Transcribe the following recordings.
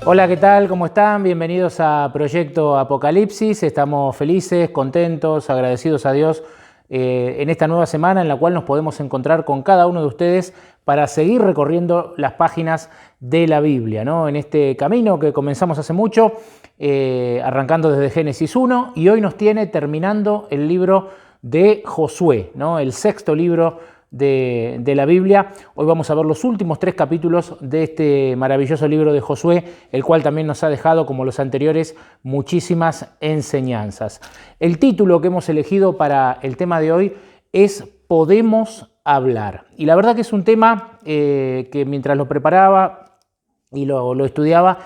Hola, ¿qué tal? ¿Cómo están? Bienvenidos a Proyecto Apocalipsis. Estamos felices, contentos, agradecidos a Dios en esta nueva semana en la cual nos podemos encontrar con cada uno de ustedes para seguir recorriendo las páginas de la Biblia, ¿no? En este camino que comenzamos hace mucho, arrancando desde Génesis 1, y hoy nos tiene terminando el libro de Josué, ¿no? El sexto libro de la Biblia. Hoy vamos a ver los últimos 3 capítulos de este maravilloso libro de Josué, el cual también nos ha dejado, como los anteriores, muchísimas enseñanzas. El título que hemos elegido para el tema de hoy es Podemos hablar. Y la verdad que es un tema que mientras lo preparaba y lo estudiaba,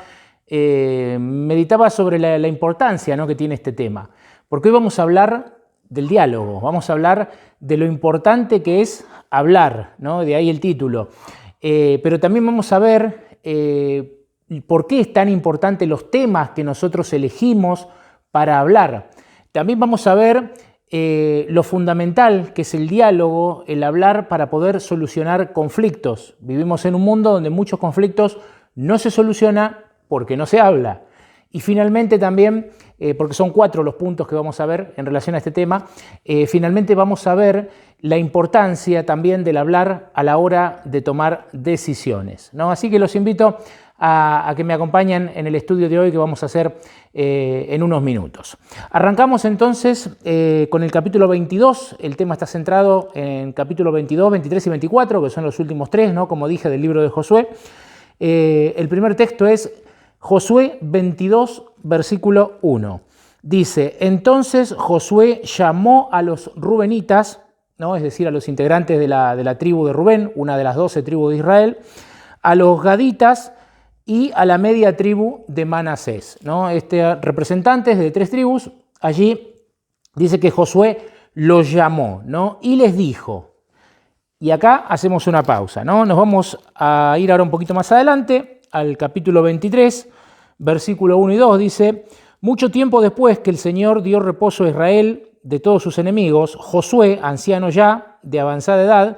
meditaba sobre la importancia, ¿no?, que tiene este tema. Porque hoy vamos a hablar del diálogo, vamos a hablar de lo importante que es hablar, ¿no? De ahí el título. Pero también vamos a ver por qué es tan importante los temas que nosotros elegimos para hablar. También vamos a ver lo fundamental que es el diálogo, el hablar para poder solucionar conflictos. Vivimos en un mundo donde muchos conflictos no se solucionan porque no se habla. Y finalmente también, porque son 4 los puntos que vamos a ver en relación a este tema, finalmente vamos a ver la importancia también del hablar a la hora de tomar decisiones, ¿no? Así que los invito a que me acompañen en el estudio de hoy que vamos a hacer en unos minutos. Arrancamos entonces con el capítulo 22, el tema está centrado en capítulo 22, 23 y 24, que son los últimos 3, ¿no?, como dije, del libro de Josué. El primer texto es Josué 22, versículo 1. Dice: entonces Josué llamó a los rubenitas, ¿no?, es decir, a los integrantes de la tribu de Rubén, una de las 12 tribus de Israel, a los gaditas y a la media tribu de Manasés, ¿no? Representantes de 3 tribus. Allí dice que Josué los llamó, ¿no?, y les dijo. Y acá hacemos una pausa, ¿no? Nos vamos a ir ahora un poquito más adelante al capítulo 23, versículo 1 y 2, dice: mucho tiempo después que el Señor dio reposo a Israel de todos sus enemigos, Josué, anciano ya, de avanzada edad,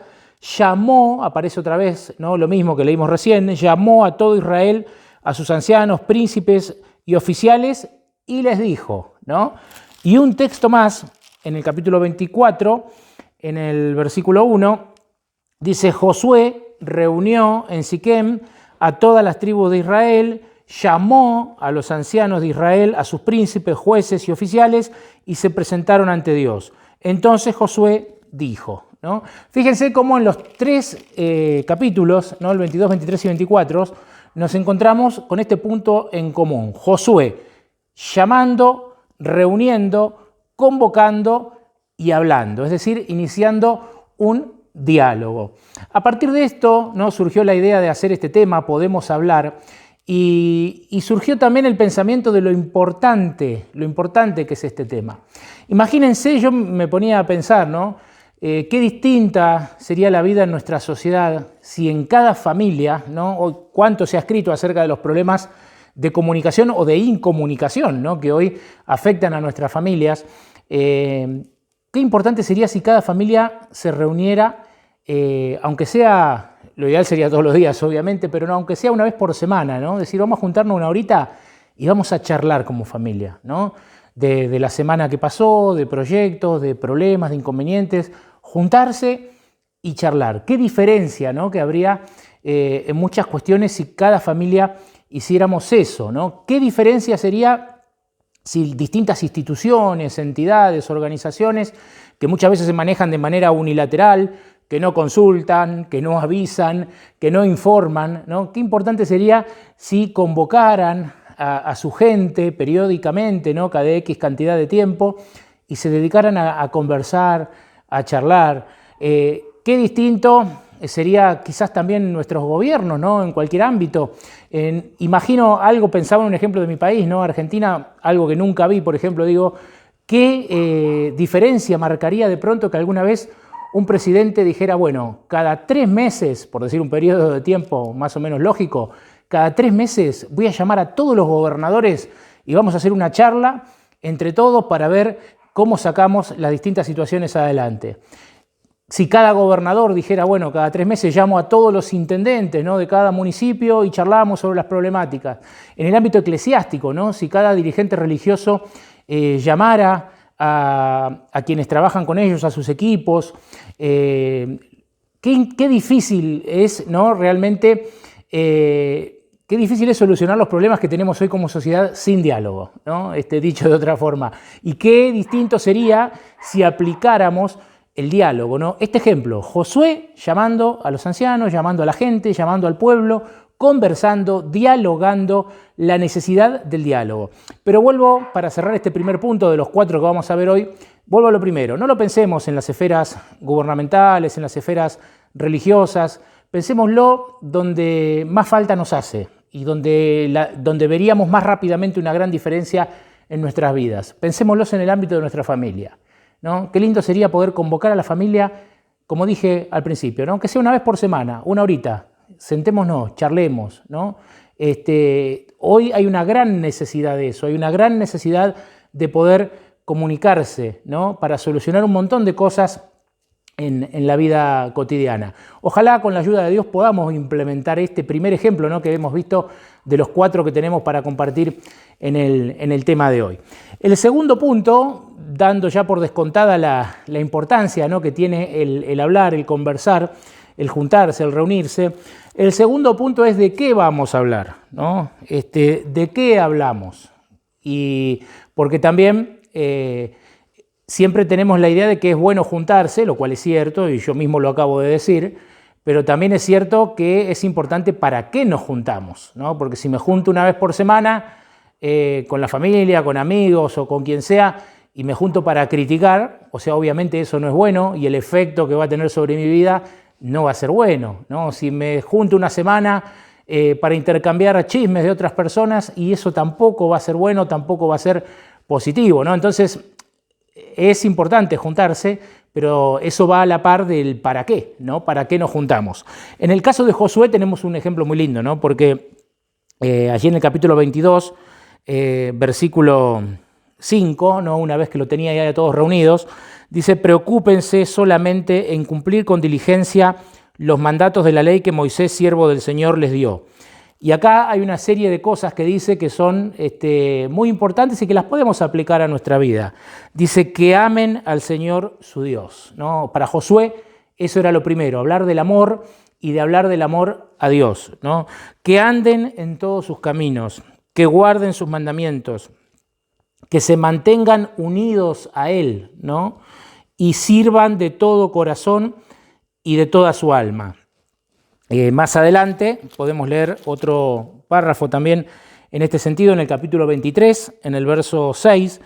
llamó, aparece otra vez, ¿no?, lo mismo que leímos recién, llamó a todo Israel, a sus ancianos, príncipes y oficiales, y les dijo, ¿no? Y un texto más, en el capítulo 24, en el versículo 1, dice: Josué reunió en Siquem a todas las tribus de Israel, llamó a los ancianos de Israel, a sus príncipes, jueces y oficiales, y se presentaron ante Dios. Entonces Josué dijo, ¿no? Fíjense cómo en los 3 capítulos, ¿no?, el 22, 23 y 24, nos encontramos con este punto en común. Josué llamando, reuniendo, convocando y hablando, es decir, iniciando un diálogo. A partir de esto, ¿no?, surgió la idea de hacer este tema, Podemos hablar, y surgió también el pensamiento de lo importante que es este tema. Imagínense, yo me ponía a pensar, ¿no?, qué distinta sería la vida en nuestra sociedad si en cada familia, ¿no?, o cuánto se ha escrito acerca de los problemas de comunicación o de incomunicación, ¿no?, que hoy afectan a nuestras familias. Qué importante sería si cada familia se reuniera, aunque sea, lo ideal sería todos los días, obviamente, pero no, aunque sea una vez por semana, ¿no? Es decir, vamos a juntarnos una horita y vamos a charlar como familia, ¿no? De la semana que pasó, de proyectos, de problemas, de inconvenientes, juntarse y charlar. Qué diferencia, ¿no?, que habría en muchas cuestiones si cada familia hiciéramos eso, ¿no? Qué diferencia sería si distintas instituciones, entidades, organizaciones que muchas veces se manejan de manera unilateral, que no consultan, que no avisan, que no informan, ¿no? Qué importante sería si convocaran a su gente periódicamente, ¿no?, cada X cantidad de tiempo, y se dedicaran a conversar, a charlar. Qué distinto sería quizás también nuestros gobiernos, ¿no?, en cualquier ámbito. Imagino algo, pensaba en un ejemplo de mi país, ¿no?, Argentina, algo que nunca vi, por ejemplo, digo, ¿qué diferencia marcaría de pronto que alguna vez un presidente dijera, bueno, cada 3 meses, por decir un periodo de tiempo más o menos lógico, cada 3 meses voy a llamar a todos los gobernadores y vamos a hacer una charla entre todos para ver cómo sacamos las distintas situaciones adelante? Si cada gobernador dijera, bueno, cada 3 meses llamo a todos los intendentes, ¿no?, de cada municipio y charlamos sobre las problemáticas. En el ámbito eclesiástico, ¿no?, si cada dirigente religioso llamara a quienes trabajan con ellos, a sus equipos, qué difícil es, ¿no?, realmente, qué difícil es solucionar los problemas que tenemos hoy como sociedad sin diálogo, ¿no?, dicho de otra forma. Y qué distinto sería si aplicáramos el diálogo, ¿no? Este ejemplo, Josué llamando a los ancianos, llamando a la gente, llamando al pueblo, conversando, dialogando, la necesidad del diálogo. Pero vuelvo, para cerrar este primer punto de los 4 que vamos a ver hoy, vuelvo a lo primero. No lo pensemos en las esferas gubernamentales, en las esferas religiosas, pensémoslo donde más falta nos hace y donde veríamos más rápidamente una gran diferencia en nuestras vidas. Pensémoslos en el ámbito de nuestra familia, ¿no? Qué lindo sería poder convocar a la familia, como dije al principio, ¿no?, que sea una vez por semana, una horita, sentémonos, charlemos, ¿no? Hoy hay una gran necesidad de eso, hay una gran necesidad de poder comunicarse, ¿no?, para solucionar un montón de cosas en la vida cotidiana. Ojalá con la ayuda de Dios podamos implementar este primer ejemplo, ¿no?, que hemos visto de los 4 que tenemos para compartir en el tema de hoy. El segundo punto, dando ya por descontada la importancia, ¿no?, que tiene el hablar, el conversar, el juntarse, el reunirse, el segundo punto es de qué vamos a hablar, ¿no? De qué hablamos. Y porque también siempre tenemos la idea de que es bueno juntarse, lo cual es cierto, y yo mismo lo acabo de decir, pero también es cierto que es importante para qué nos juntamos, ¿no? Porque si me junto una vez por semana con la familia, con amigos o con quien sea, y me junto para criticar, o sea, obviamente eso no es bueno y el efecto que va a tener sobre mi vida no va a ser bueno, ¿no? Si me junto una semana para intercambiar chismes de otras personas, y eso tampoco va a ser bueno, tampoco va a ser positivo, ¿no? Entonces, es importante juntarse, pero eso va a la par del para qué, ¿no? ¿Para qué nos juntamos? En el caso de Josué tenemos un ejemplo muy lindo, ¿no? Porque allí en el capítulo 22, versículo 5, ¿no?, una vez que lo tenía ya todos reunidos, dice: preocúpense solamente en cumplir con diligencia los mandatos de la ley que Moisés, siervo del Señor, les dio. Y acá hay una serie de cosas que dice que son muy importantes y que las podemos aplicar a nuestra vida. Dice que amen al Señor su Dios, ¿no? Para Josué eso era lo primero, hablar del amor y de hablar del amor a Dios, ¿no? Que anden en todos sus caminos, que guarden sus mandamientos, que se mantengan unidos a Él, ¿no?, y sirvan de todo corazón y de toda su alma. Más adelante podemos leer otro párrafo también en este sentido, en el capítulo 23, en el verso 6,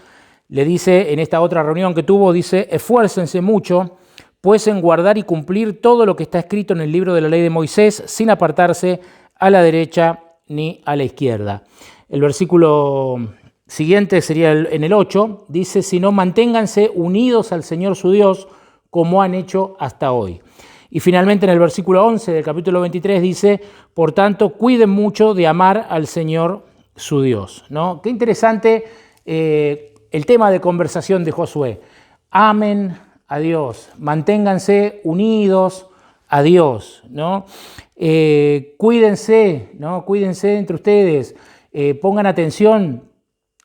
le dice, en esta otra reunión que tuvo, dice: esfuércense mucho, pues en guardar y cumplir todo lo que está escrito en el libro de la ley de Moisés, sin apartarse a la derecha ni a la izquierda. El versículo siguiente sería en el 8, dice: sino manténganse unidos al Señor su Dios, como han hecho hasta hoy. Y finalmente en el versículo 11 del capítulo 23 dice: por tanto, cuiden mucho de amar al Señor su Dios, ¿no? Qué interesante el tema de conversación de Josué. Amen a Dios, manténganse unidos a Dios, ¿no? Cuídense, ¿no? Cuídense entre ustedes, pongan atención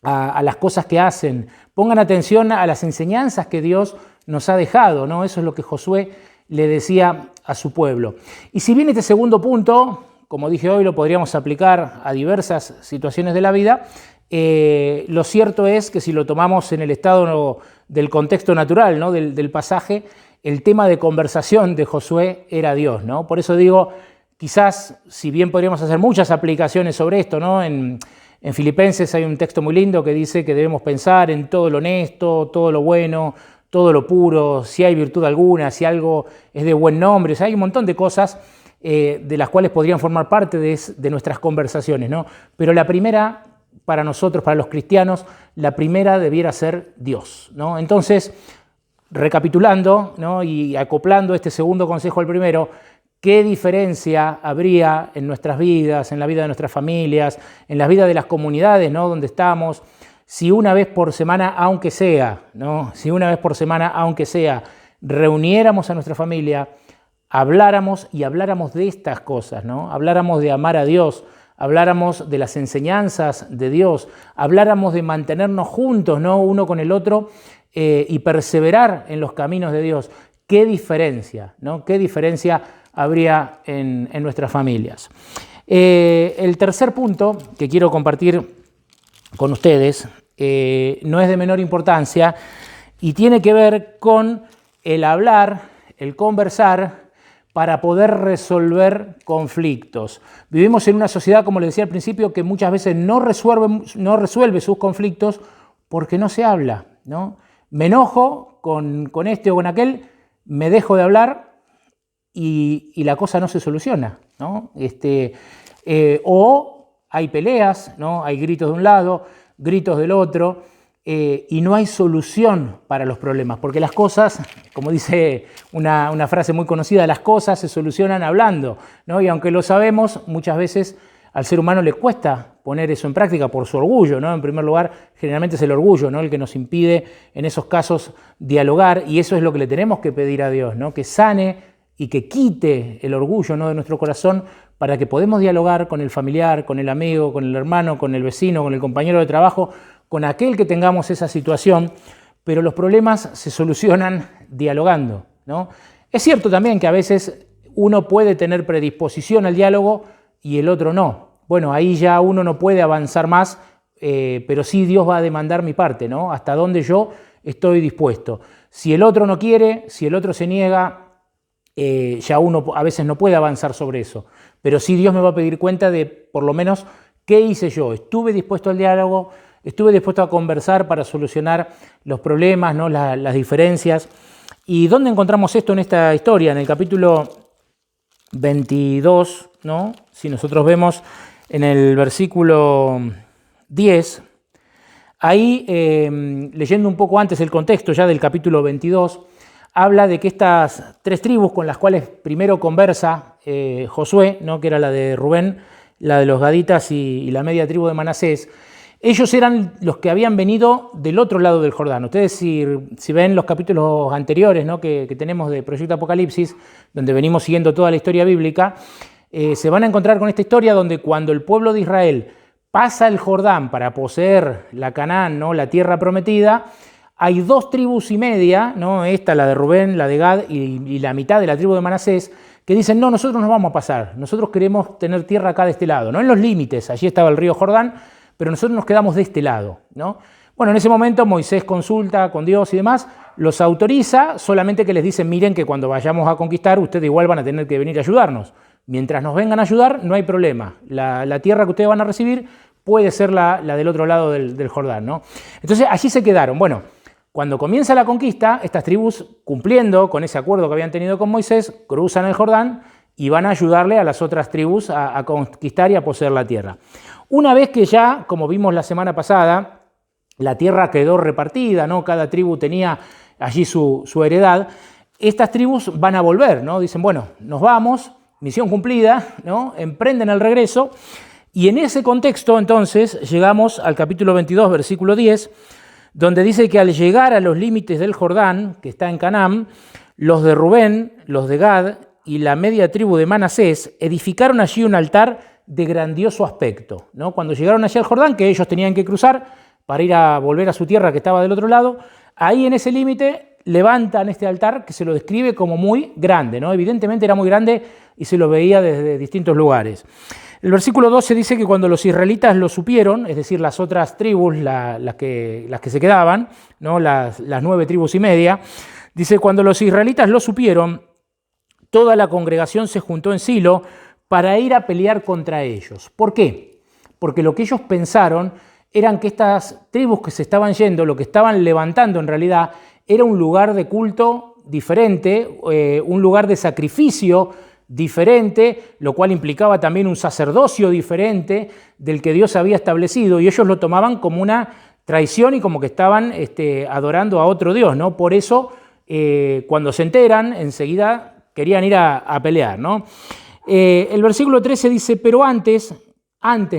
a las cosas que hacen, pongan atención a las enseñanzas que Dios nos ha dejado, ¿no? Eso es lo que Josué le decía a su pueblo. Y si bien este segundo punto, como dije hoy, lo podríamos aplicar a diversas situaciones de la vida, lo cierto es que si lo tomamos en el estado del contexto natural, ¿no?, del pasaje, el tema de conversación de Josué era Dios, ¿no? Por eso digo, quizás, si bien podríamos hacer muchas aplicaciones sobre esto, ¿no?, en Filipenses hay un texto muy lindo que dice que debemos pensar en todo lo honesto, todo lo bueno, todo lo puro, si hay virtud alguna, si algo es de buen nombre. O sea, hay un montón de cosas de las cuales podrían formar parte de nuestras conversaciones, ¿no? Pero la primera, para nosotros, para los cristianos, la primera debiera ser Dios, ¿no? Entonces, recapitulando, ¿no?, y acoplando este segundo consejo al primero, ¿qué diferencia habría en nuestras vidas, en la vida de nuestras familias, en la vida de las comunidades, ¿no?, donde estamos, si una vez por semana, aunque sea, ¿no?, si una vez por semana, aunque sea, reuniéramos a nuestra familia, habláramos de estas cosas, ¿no? Habláramos de amar a Dios, habláramos de las enseñanzas de Dios, habláramos de mantenernos juntos, ¿no? Uno con el otro y perseverar en los caminos de Dios. ¿Qué diferencia, ¿no? ¿Qué diferencia habría en nuestras familias? El tercer punto que quiero compartir con ustedes no es de menor importancia y tiene que ver con el hablar, el conversar para poder resolver conflictos. Vivimos en una sociedad, como les decía al principio, que muchas veces no resuelve sus conflictos porque no se habla, ¿no? Me enojo con este o con aquel, me dejo de hablar y la cosa no se soluciona, ¿no? O hay peleas, ¿no? Hay gritos de un lado, gritos del otro, y no hay solución para los problemas, porque las cosas, como dice una frase muy conocida, las cosas se solucionan hablando, ¿no? Y aunque lo sabemos, muchas veces al ser humano le cuesta poner eso en práctica por su orgullo, ¿no? En primer lugar, generalmente es el orgullo, ¿no? El que nos impide en esos casos dialogar, y eso es lo que le tenemos que pedir a Dios, ¿no? Que sane y que quite el orgullo, ¿no? De nuestro corazón para que podamos dialogar con el familiar, con el amigo, con el hermano, con el vecino, con el compañero de trabajo, con aquel que tengamos esa situación, pero los problemas se solucionan dialogando, ¿no? Es cierto también que a veces uno puede tener predisposición al diálogo y el otro no. Bueno, ahí ya uno no puede avanzar más, pero sí Dios va a demandar mi parte, ¿no? Hasta donde yo estoy dispuesto. Si el otro no quiere, si el otro se niega, ya uno a veces no puede avanzar sobre eso. Pero sí Dios me va a pedir cuenta de, por lo menos, qué hice yo. Estuve dispuesto al diálogo, estuve dispuesto a conversar para solucionar los problemas, ¿no? Las diferencias. ¿Y dónde encontramos esto en esta historia? En el capítulo 22, ¿no? Si nosotros vemos en el versículo 10, ahí, leyendo un poco antes el contexto ya del capítulo 22, habla de que estas tres tribus con las cuales primero conversa Josué, ¿no? Que era la de Rubén, la de los gaditas y la media tribu de Manasés, ellos eran los que habían venido del otro lado del Jordán. Ustedes si ven los capítulos anteriores, ¿no? que tenemos de Proyecto Apocalipsis, donde venimos siguiendo toda la historia bíblica, se van a encontrar con esta historia donde cuando el pueblo de Israel pasa el Jordán para poseer la Canaán, ¿no? La tierra prometida, hay dos tribus y media, ¿no? Esta, la de Rubén, la de Gad y la mitad de la tribu de Manasés, que dicen, no, nosotros nos vamos a pasar, nosotros queremos tener tierra acá de este lado, no en los límites, allí estaba el río Jordán, pero nosotros nos quedamos de este lado, ¿no? Bueno, en ese momento Moisés consulta con Dios y demás, los autoriza, solamente que les dicen, miren que cuando vayamos a conquistar, ustedes igual van a tener que venir a ayudarnos. Mientras nos vengan a ayudar, no hay problema. La tierra que ustedes van a recibir puede ser la del otro lado del Jordán, ¿no? Entonces, allí se quedaron. Bueno, cuando comienza la conquista, estas tribus, cumpliendo con ese acuerdo que habían tenido con Moisés, cruzan el Jordán y van a ayudarle a las otras tribus a conquistar y a poseer la tierra. Una vez que ya, como vimos la semana pasada, la tierra quedó repartida, ¿no? Cada tribu tenía allí su heredad, estas tribus van a volver, ¿no? Dicen, bueno, nos vamos, misión cumplida, ¿no? Emprenden el regreso, y en ese contexto, entonces, llegamos al capítulo 22, versículo 10, donde dice que al llegar a los límites del Jordán, que está en Canaán, los de Rubén, los de Gad y la media tribu de Manasés edificaron allí un altar de grandioso aspecto, ¿no? Cuando llegaron allí al Jordán, que ellos tenían que cruzar para ir a volver a su tierra que estaba del otro lado, ahí en ese límite levantan este altar que se lo describe como muy grande, ¿no? Evidentemente era muy grande y se lo veía desde distintos lugares. El versículo 12 dice que cuando los israelitas lo supieron, es decir, las otras tribus, las que se quedaban, ¿no? Las 9 tribus y media, dice, cuando los israelitas lo supieron, toda la congregación se juntó en Silo para ir a pelear contra ellos. ¿Por qué? Porque lo que ellos pensaron eran que estas tribus que se estaban yendo, lo que estaban levantando en realidad, era un lugar de culto diferente, un lugar de sacrificio diferente, lo cual implicaba también un sacerdocio diferente del que Dios había establecido, y ellos lo tomaban como una traición y como que estaban adorando a otro Dios, ¿no? Por eso, cuando se enteran, enseguida querían ir a pelear, ¿no? El versículo 13 dice, pero antes,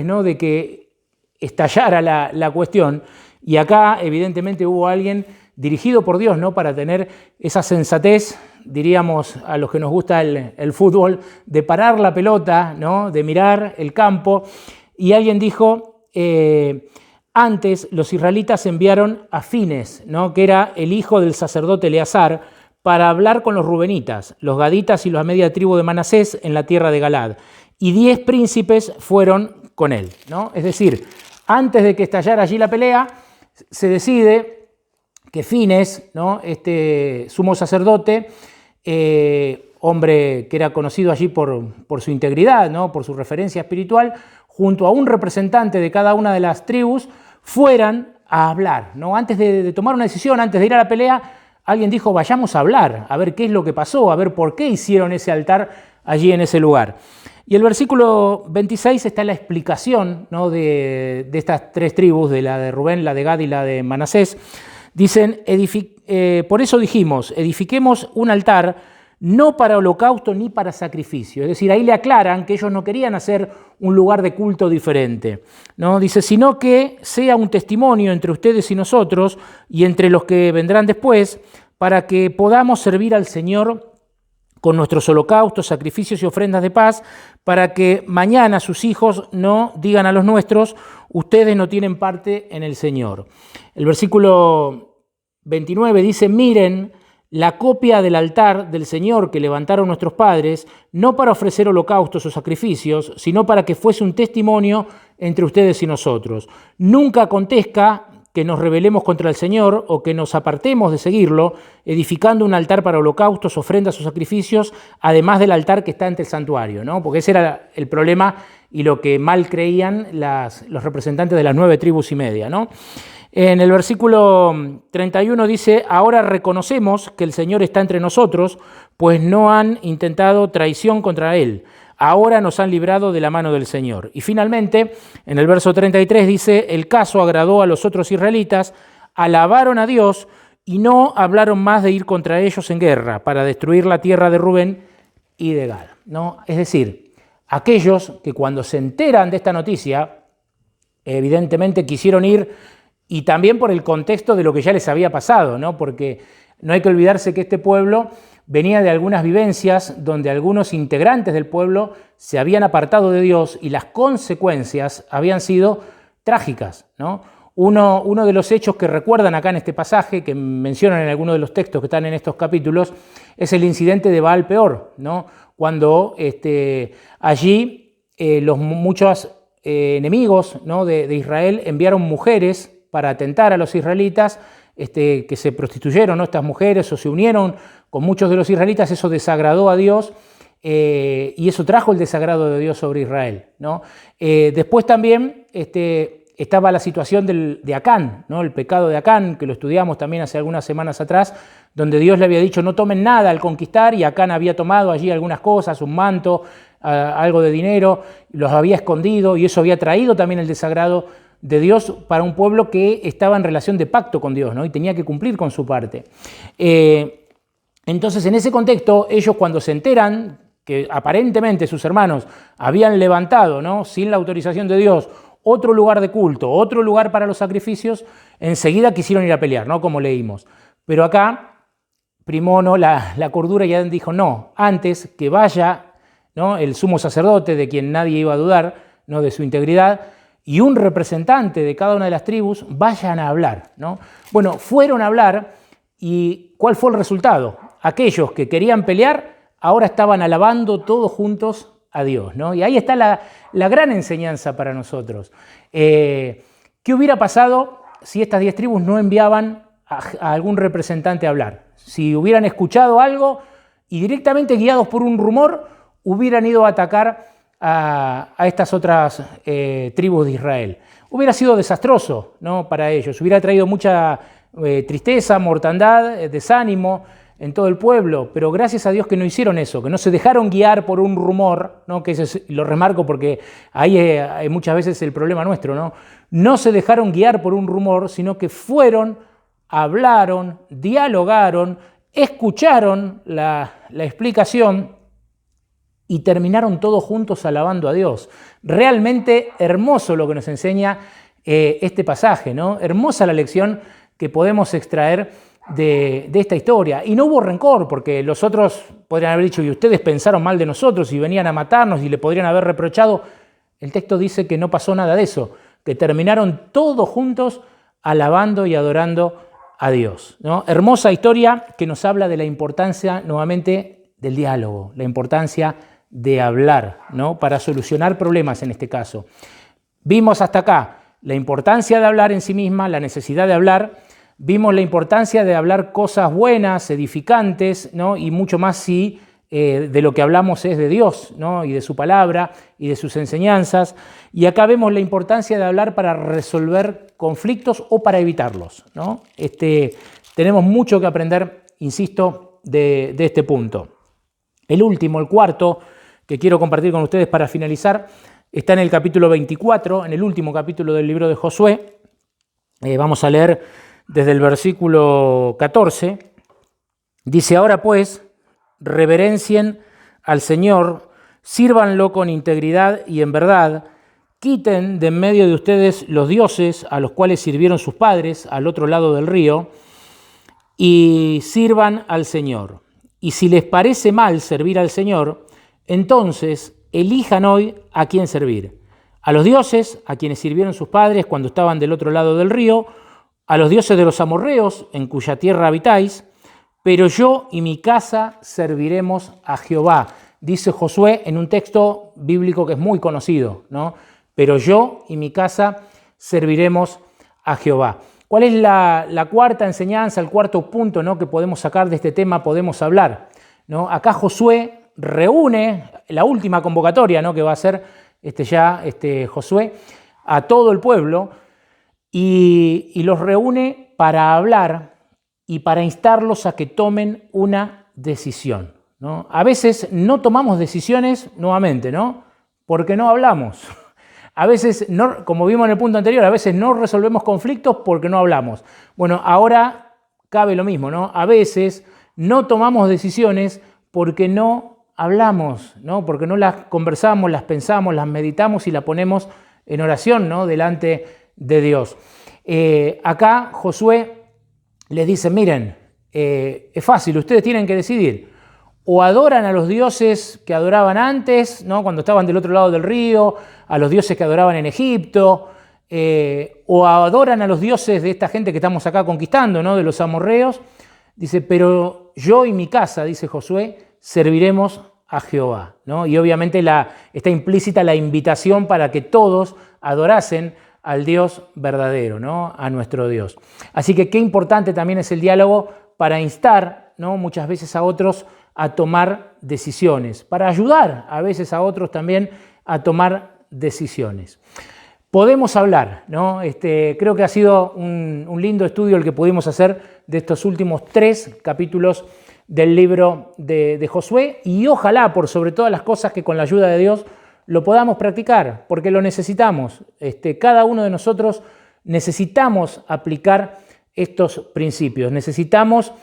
¿no? De que estallara la cuestión, y acá evidentemente hubo alguien dirigido por Dios, ¿no? Para tener esa sensatez, diríamos a los que nos gusta el fútbol, de parar la pelota, ¿no? De mirar el campo. Y alguien dijo, antes los israelitas enviaron a Fines, ¿no? Que era el hijo del sacerdote Eleazar, para hablar con los rubenitas, los gaditas y la media tribu de Manasés en la tierra de Galad. Y 10 príncipes fueron con él, ¿no? Es decir, antes de que estallara allí la pelea, se decide que Fines, ¿no? Este sumo sacerdote, hombre que era conocido allí por su integridad, ¿no? Por su referencia espiritual, junto a un representante de cada una de las tribus, fueran a hablar, ¿no? Antes de tomar una decisión, antes de ir a la pelea, alguien dijo, vayamos a hablar, a ver qué es lo que pasó, a ver por qué hicieron ese altar allí en ese lugar. Y el versículo 26 está la explicación, ¿no? de estas 3 tribus, de la de Rubén, la de Gad y la de Manasés. Dicen, por eso dijimos, edifiquemos un altar no para holocausto ni para sacrificio. Es decir, ahí le aclaran que ellos no querían hacer un lugar de culto diferente, ¿no? Dice, sino que sea un testimonio entre ustedes y nosotros y entre los que vendrán después, para que podamos servir al Señor con nuestros holocaustos, sacrificios y ofrendas de paz, para que mañana sus hijos no digan a los nuestros, ustedes no tienen parte en el Señor. El versículo 29 dice, miren la copia del altar del Señor que levantaron nuestros padres, no para ofrecer holocaustos o sacrificios, sino para que fuese un testimonio entre ustedes y nosotros. Nunca acontezca que nos rebelemos contra el Señor o que nos apartemos de seguirlo, edificando un altar para holocaustos, ofrendas o sacrificios, además del altar que está ante el santuario, ¿no? Porque ese era el problema y lo que mal creían los representantes de las 9 tribus y media, ¿no? En el versículo 31 dice, ahora reconocemos que el Señor está entre nosotros, pues no han intentado traición contra Él. Ahora nos han librado de la mano del Señor. Y finalmente, en el verso 33 dice, el caso agradó a los otros israelitas, alabaron a Dios y no hablaron más de ir contra ellos en guerra para destruir la tierra de Rubén y de Gad, ¿no? Es decir, aquellos que cuando se enteran de esta noticia, evidentemente quisieron ir, y también por el contexto de lo que ya les había pasado, ¿no? Porque no hay que olvidarse que este pueblo venía de algunas vivencias donde algunos integrantes del pueblo se habían apartado de Dios y las consecuencias habían sido trágicas, ¿no? Uno de los hechos que recuerdan acá en este pasaje, que mencionan en algunos de los textos que están en estos capítulos, es el incidente de Baal Peor, ¿no? Cuando allí muchos enemigos, ¿no? de Israel enviaron mujeres para atentar a los israelitas, que se prostituyeron, ¿no? Estas mujeres o se unieron con muchos de los israelitas, eso desagradó a Dios y eso trajo el desagrado de Dios sobre Israel, ¿no? Después también estaba la situación de Acán, ¿no? El pecado de Acán, que lo estudiamos también hace algunas semanas atrás, donde Dios le había dicho no tomen nada al conquistar y Acán había tomado allí algunas cosas, un manto, algo de dinero, los había escondido y eso había traído también el desagrado de Dios para un pueblo que estaba en relación de pacto con Dios, ¿no? Y tenía que cumplir con su parte. Entonces, en ese contexto, ellos cuando se enteran que aparentemente sus hermanos habían levantado, ¿no? Sin la autorización de Dios, otro lugar de culto, otro lugar para los sacrificios, enseguida quisieron ir a pelear, ¿no? Como leímos. Pero acá primó, ¿no? la cordura y Adán dijo, no, antes que vaya, ¿no? El sumo sacerdote, de quien nadie iba a dudar, ¿no? De su integridad, y un representante de cada una de las tribus vayan a hablar, ¿no? Bueno, fueron a hablar y ¿cuál fue el resultado? Aquellos que querían pelear ahora estaban alabando todos juntos a Dios, ¿no? Y ahí está la gran enseñanza para nosotros. ¿Qué hubiera pasado si estas 10 tribus no enviaban a algún representante a hablar? Si hubieran escuchado algo y directamente guiados por un rumor hubieran ido a atacar a estas otras tribus de Israel. Hubiera sido desastroso, ¿no? Para ellos, hubiera traído mucha tristeza, mortandad, desánimo en todo el pueblo, pero gracias a Dios que no hicieron eso, que no se dejaron guiar por un rumor, ¿no? Que lo remarco porque ahí hay muchas veces el problema nuestro, ¿no? No se dejaron guiar por un rumor, sino que fueron, hablaron, dialogaron, escucharon la explicación y terminaron todos juntos alabando a Dios. Realmente hermoso lo que nos enseña este pasaje, ¿no? Hermosa la lección que podemos extraer de esta historia. Y no hubo rencor, porque los otros podrían haber dicho, y ustedes pensaron mal de nosotros y venían a matarnos y le podrían haber reprochado. El texto dice que no pasó nada de eso, que terminaron todos juntos alabando y adorando a Dios, ¿no? Hermosa historia que nos habla de la importancia nuevamente del diálogo, la importancia de hablar, ¿no? Para solucionar problemas en este caso. Vimos hasta acá la importancia de hablar en sí misma, la necesidad de hablar. Vimos la importancia de hablar cosas buenas, edificantes, ¿no? Y mucho más si de lo que hablamos es de Dios, ¿no? Y de su palabra y de sus enseñanzas. Y acá vemos la importancia de hablar para resolver conflictos o para evitarlos, ¿no? Tenemos mucho que aprender, insisto, de este punto. El último, el cuarto, que quiero compartir con ustedes para finalizar, está en el capítulo 24, en el último capítulo del libro de Josué. Vamos a leer desde el versículo 14. Dice: ahora pues, reverencien al Señor, sírvanlo con integridad y en verdad, quiten de en medio de ustedes los dioses a los cuales sirvieron sus padres al otro lado del río, y sirvan al Señor. Y si les parece mal servir al Señor, entonces elijan hoy a quién servir. A los dioses a quienes sirvieron sus padres cuando estaban del otro lado del río, a los dioses de los amorreos en cuya tierra habitáis, pero yo y mi casa serviremos a Jehová. Dice Josué en un texto bíblico que es muy conocido, ¿no? Pero yo y mi casa serviremos a Jehová. ¿Cuál es la cuarta enseñanza, el cuarto punto, ¿no? Que podemos sacar de este tema, podemos hablar, ¿no? Acá Josué reúne la última convocatoria, ¿no? Que va a hacer Josué a todo el pueblo y los reúne para hablar y para instarlos a que tomen una decisión, ¿no? A veces no tomamos decisiones nuevamente, ¿no? Porque no hablamos. A veces, no, como vimos en el punto anterior, a veces no resolvemos conflictos porque no hablamos. Bueno, ahora cabe lo mismo, ¿no? A veces no tomamos decisiones porque no hablamos, ¿no? Porque no las conversamos, las pensamos, las meditamos y las ponemos en oración, ¿no? Delante de Dios. Acá Josué les dice: miren, es fácil, ustedes tienen que decidir. O adoran a los dioses que adoraban antes, ¿no? Cuando estaban del otro lado del río, a los dioses que adoraban en Egipto, o adoran a los dioses de esta gente que estamos acá conquistando, ¿no? De los amorreos. Dice: pero yo y mi casa, dice Josué, serviremos a Jehová, ¿no? Y obviamente está implícita la invitación para que todos adorasen al Dios verdadero, ¿no? A nuestro Dios. Así que qué importante también es el diálogo para instar, ¿no? Muchas veces a otros a tomar decisiones, para ayudar a veces a otros también a tomar decisiones. Podemos hablar, ¿no? Creo que ha sido un lindo estudio el que pudimos hacer de estos últimos 3 capítulos del libro de Josué, y ojalá, por sobre todas las cosas, que con la ayuda de Dios lo podamos practicar, porque lo necesitamos. Cada uno de nosotros necesitamos aplicar estos principios, necesitamos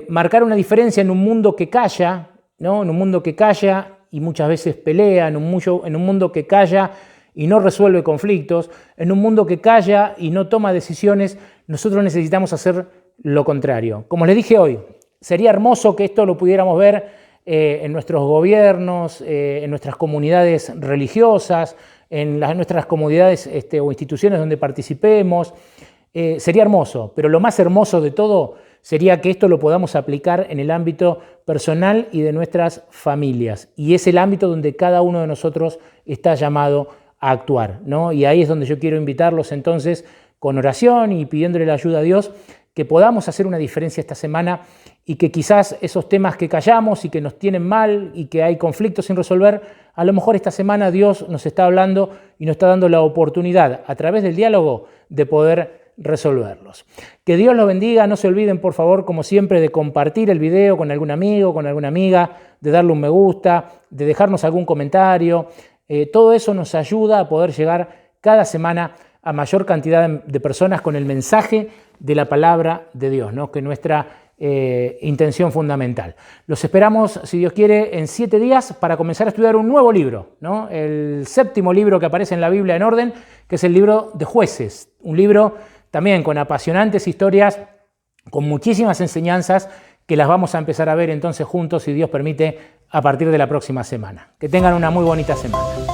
marcar una diferencia en un mundo que calla, ¿no? En un mundo que calla y muchas veces pelea, en un mundo que calla y no resuelve conflictos, en un mundo que calla y no toma decisiones. Nosotros necesitamos hacer lo contrario. Como les dije hoy, sería hermoso que esto lo pudiéramos ver en nuestros gobiernos, en nuestras comunidades religiosas, en nuestras comunidades o instituciones donde participemos. Sería hermoso, pero lo más hermoso de todo sería que esto lo podamos aplicar en el ámbito personal y de nuestras familias. Y es el ámbito donde cada uno de nosotros está llamado a actuar, ¿no? Y ahí es donde yo quiero invitarlos entonces, con oración y pidiéndole la ayuda a Dios, que podamos hacer una diferencia esta semana y que quizás esos temas que callamos y que nos tienen mal y que hay conflictos sin resolver, a lo mejor esta semana Dios nos está hablando y nos está dando la oportunidad, a través del diálogo, de poder resolverlos. Que Dios los bendiga. No se olviden, por favor, como siempre, de compartir el video con algún amigo, con alguna amiga, de darle un me gusta, de dejarnos algún comentario. Todo eso nos ayuda a poder llegar cada semana a mayor cantidad de personas con el mensaje de la palabra de Dios, ¿no? Que es nuestra intención fundamental. Los esperamos, si Dios quiere, en 7 días para comenzar a estudiar un nuevo libro, ¿no? El 7º libro que aparece en la Biblia en orden, que es el libro de Jueces, un libro también con apasionantes historias, con muchísimas enseñanzas que las vamos a empezar a ver entonces juntos, si Dios permite, a partir de la próxima semana. Que tengan una muy bonita semana.